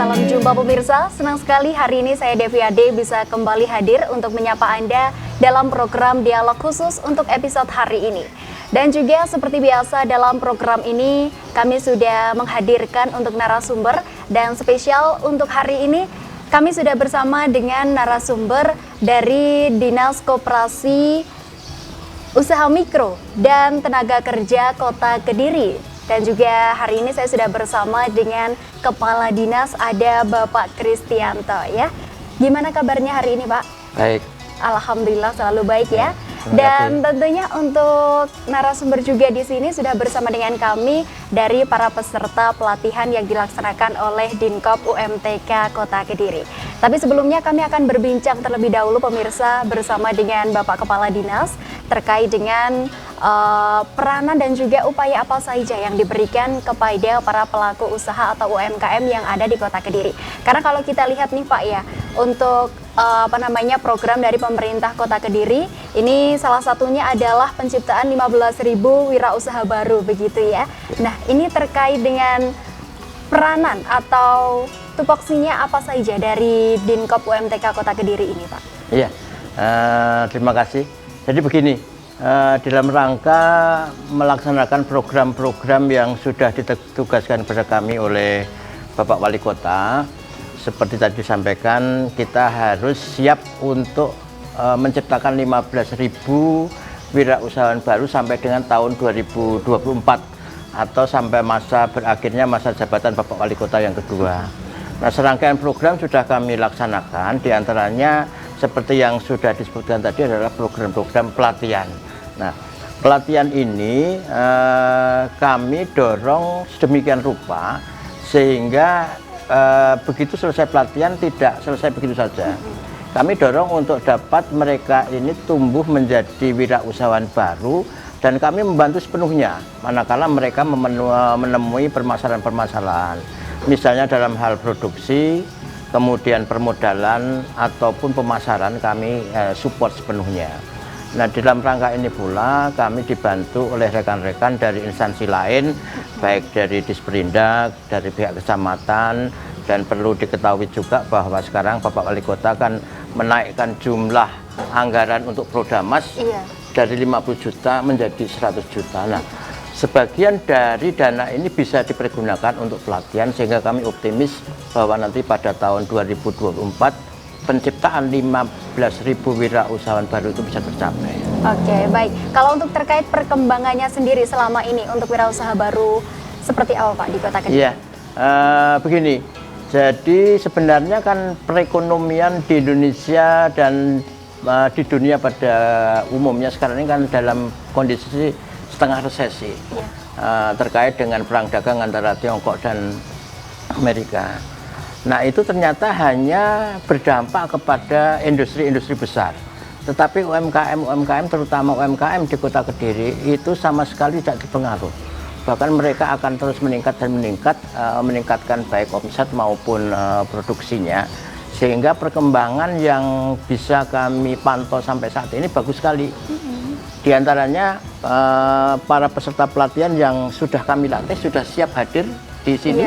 salam jumpa pemirsa. Senang sekali hari ini saya Devi Ade bisa kembali hadir untuk menyapa Anda dalam program Dialog Khusus untuk episode hari ini. Dan juga seperti biasa dalam program ini kami sudah menghadirkan untuk narasumber dan spesial untuk hari ini kami sudah bersama dengan narasumber dari Dinas Koperasi Usaha Mikro dan Tenaga Kerja Kota Kediri. Dan juga hari ini saya sudah bersama dengan Kepala Dinas, ada Bapak Kristianto ya. Gimana kabarnya hari ini, Pak? Baik. Alhamdulillah selalu baik ya. Dan tentunya untuk narasumber juga di sini sudah bersama dengan kami dari para peserta pelatihan yang dilaksanakan oleh Dinkop UMTK Kota Kediri. Tapi sebelumnya kami akan berbincang terlebih dahulu pemirsa bersama dengan Bapak Kepala Dinas terkait dengan peranan dan juga upaya apa saja yang diberikan kepada para pelaku usaha atau UMKM yang ada di Kota Kediri. Karena kalau kita lihat nih Pak ya, untuk program dari pemerintah Kota Kediri, ini salah satunya adalah penciptaan 15.000 wirausaha baru begitu ya. Nah, ini terkait dengan peranan atau tupoksinya apa saja dari Dinkop UMTK Kota Kediri ini Pak? Iya, terima kasih. Jadi begini, dalam rangka melaksanakan program-program yang sudah ditugaskan kepada kami oleh Bapak Wali Kota, seperti tadi disampaikan, kita harus siap untuk menciptakan 15.000 wirausahawan baru sampai dengan tahun 2024 atau sampai masa berakhirnya masa jabatan Bapak Wali Kota yang kedua. Nah, serangkaian program sudah kami laksanakan, diantaranya seperti yang sudah disebutkan tadi adalah program-program pelatihan. Nah, pelatihan ini kami dorong sedemikian rupa sehingga begitu selesai pelatihan tidak selesai begitu saja. Kami dorong untuk dapat mereka ini tumbuh menjadi wirausahawan baru dan kami membantu sepenuhnya manakala mereka menemui permasalahan-permasalahan. Misalnya dalam hal produksi, kemudian permodalan ataupun pemasaran kami support sepenuhnya. Nah, dalam rangka ini pula kami dibantu oleh rekan-rekan dari instansi lain, baik dari Disperindak, dari pihak kecamatan, dan perlu diketahui juga bahwa sekarang Bapak Wali Kota kan menaikkan jumlah anggaran untuk Prodamas dari 50 juta menjadi 100 juta. Nah, sebagian dari dana ini bisa dipergunakan untuk pelatihan sehingga kami optimis bahwa nanti pada tahun 2024 penciptaan 15.000 wirausahawan baru itu bisa tercapai. Oke, baik. Kalau untuk terkait perkembangannya sendiri selama ini untuk wirausaha baru seperti apa Pak di Kota Kediri? Iya, begini. Jadi sebenarnya kan perekonomian di Indonesia dan di dunia pada umumnya sekarang ini kan dalam kondisi setengah resesi terkait dengan perang dagang antara Tiongkok dan Amerika. Nah, itu ternyata hanya berdampak kepada industri-industri besar. Tetapi UMKM terutama UMKM di Kota Kediri itu sama sekali tidak dipengaruh. Bahkan mereka akan terus meningkat dan meningkatkan baik omset maupun produksinya. Sehingga perkembangan yang bisa kami pantau sampai saat ini bagus sekali. Di antaranya para peserta pelatihan yang sudah kami latih sudah siap hadir di sini.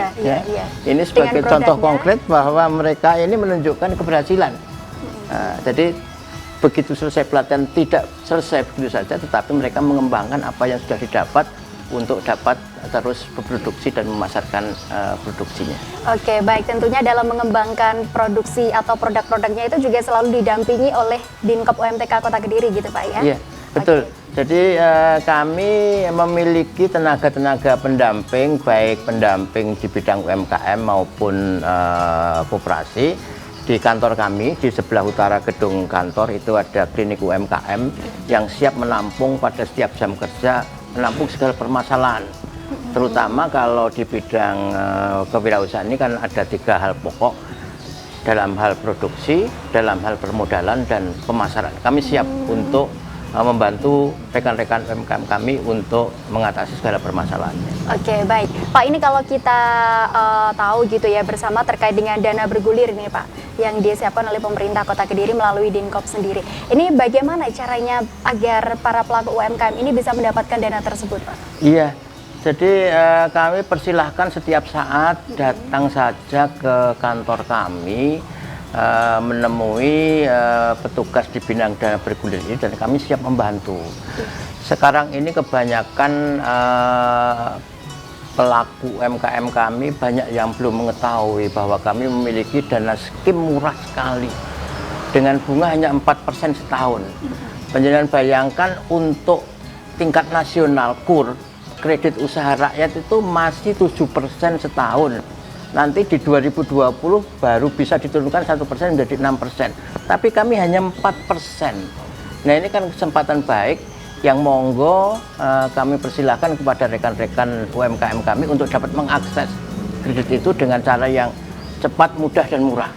Ini sebagai contoh konkret bahwa mereka ini menunjukkan keberhasilan. Jadi begitu selesai pelatihan tidak selesai begitu saja, tetapi mereka mengembangkan apa yang sudah didapat untuk dapat terus berproduksi dan memasarkan produksinya. Oke, baik. Tentunya dalam mengembangkan produksi atau produk-produknya itu juga selalu didampingi oleh Dinkop UMTK Kota Kediri gitu Pak ya? Iya, betul. Jadi kami memiliki tenaga-tenaga pendamping, baik pendamping di bidang UMKM maupun koperasi. Di kantor kami, di sebelah utara gedung kantor itu ada klinik UMKM yang siap menampung pada setiap jam kerja, menampung segala permasalahan. Terutama kalau di bidang kewirausahaan ini kan ada 3 hal pokok, dalam hal produksi, dalam hal permodalan, dan pemasaran. Kami siap untuk membantu rekan-rekan UMKM kami untuk mengatasi segala permasalahannya. Oke, baik. Pak, ini kalau kita tahu gitu ya bersama terkait dengan dana bergulir ini Pak, yang disiapkan oleh pemerintah Kota Kediri melalui Dinkop sendiri. Ini bagaimana caranya agar para pelaku UMKM ini bisa mendapatkan dana tersebut Pak? Iya, Jadi kami persilahkan setiap saat datang saja ke kantor kami, menemui petugas di bidang dana bergulir ini, dan kami siap membantu. Sekarang ini kebanyakan pelaku UMKM kami banyak yang belum mengetahui bahwa kami memiliki dana skim murah sekali dengan bunga hanya 4% setahun. Penjelasan bayangkan untuk tingkat nasional KUR, kredit usaha rakyat itu masih 7% setahun. Nanti di 2020 baru bisa diturunkan 1% menjadi 6%. Tapi kami hanya 4%. Nah, ini kan kesempatan baik yang monggo kami persilahkan kepada rekan-rekan UMKM kami untuk dapat mengakses kredit itu dengan cara yang cepat, mudah, dan murah.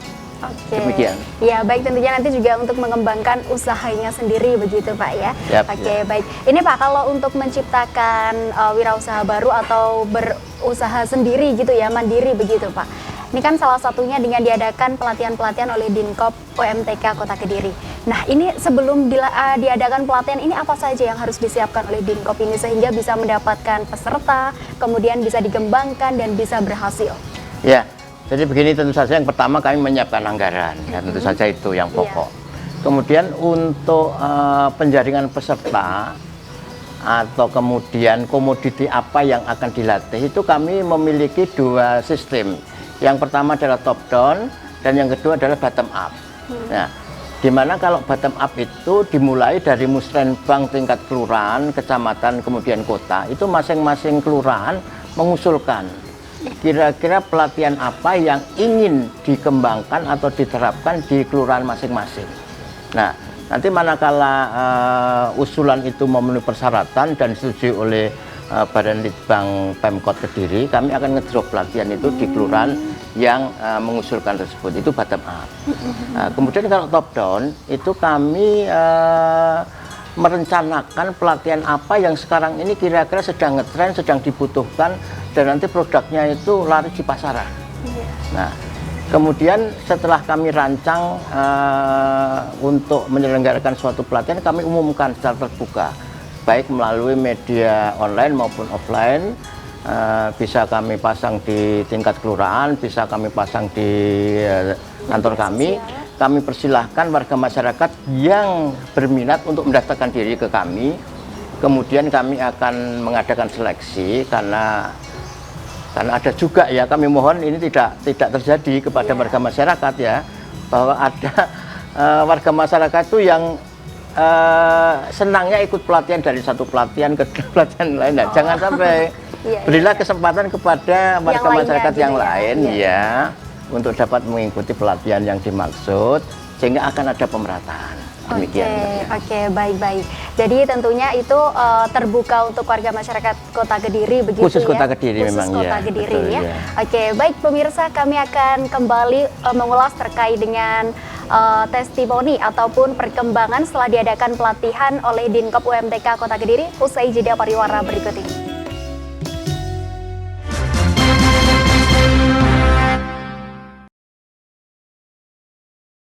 Oke. Demikian. Ya, baik, tentunya nanti juga untuk mengembangkan usahanya sendiri begitu Pak ya. Yap, Oke, ya. baik. Ini Pak, kalau untuk menciptakan wirausaha baru atau berusaha sendiri gitu ya, mandiri begitu Pak. Ini kan salah satunya dengan diadakan pelatihan-pelatihan oleh Dinkop UMTK Kota Kediri. Nah, ini sebelum diadakan pelatihan ini apa saja yang harus disiapkan oleh Dinkop ini sehingga bisa mendapatkan peserta, kemudian bisa dikembangkan dan bisa berhasil? Ya. Jadi begini, tentu saja yang pertama kami menyiapkan anggaran, ya, tentu saja itu yang pokok. Kemudian untuk penjaringan peserta atau kemudian komoditi apa yang akan dilatih itu kami memiliki dua sistem. Yang pertama adalah top down dan yang kedua adalah bottom up. Nah, dimana kalau bottom up itu dimulai dari musrenbang tingkat kelurahan, kecamatan, kemudian kota, itu masing-masing kelurahan mengusulkan kira-kira pelatihan apa yang ingin dikembangkan atau diterapkan di kelurahan masing-masing. Nah, nanti manakala usulan itu memenuhi persyaratan dan disetujui oleh Badan Litbang Pemkot Kediri, kami akan ngedrop pelatihan itu di kelurahan yang mengusulkan tersebut. Itu bottom up. Kemudian kalau top down itu kami merencanakan pelatihan apa yang sekarang ini kira-kira sedang ngetren, sedang dibutuhkan, dan nanti produknya itu laris di pasaran. Nah, kemudian setelah kami rancang untuk menyelenggarakan suatu pelatihan, kami umumkan secara terbuka, baik melalui media online maupun offline. Bisa kami pasang di tingkat kelurahan, bisa kami pasang di kantor kami. Kami persilahkan warga masyarakat yang berminat untuk mendaftarkan diri ke kami. Kemudian kami akan mengadakan seleksi karena ada juga ya, kami mohon ini tidak terjadi kepada warga masyarakat ya, bahwa ada warga masyarakat itu yang senangnya ikut pelatihan dari satu pelatihan ke pelatihan lain. Nah, jangan sampai. Berilah kesempatan kepada warga masyarakat yang lain ya, untuk dapat mengikuti pelatihan yang dimaksud, sehingga akan ada pemerataan. Demikian. Oke, baik-baik. Jadi tentunya itu terbuka untuk warga masyarakat Kota Kediri begitu. Khusus ya? Kota Kediri Khusus memang Kota ya. Kediri Betul, ya. ya. Oke, baik pemirsa, kami akan kembali mengulas terkait dengan testimoni ataupun perkembangan setelah diadakan pelatihan oleh Dinkop UMTK Kota Kediri usai jeda pariwara berikut ini.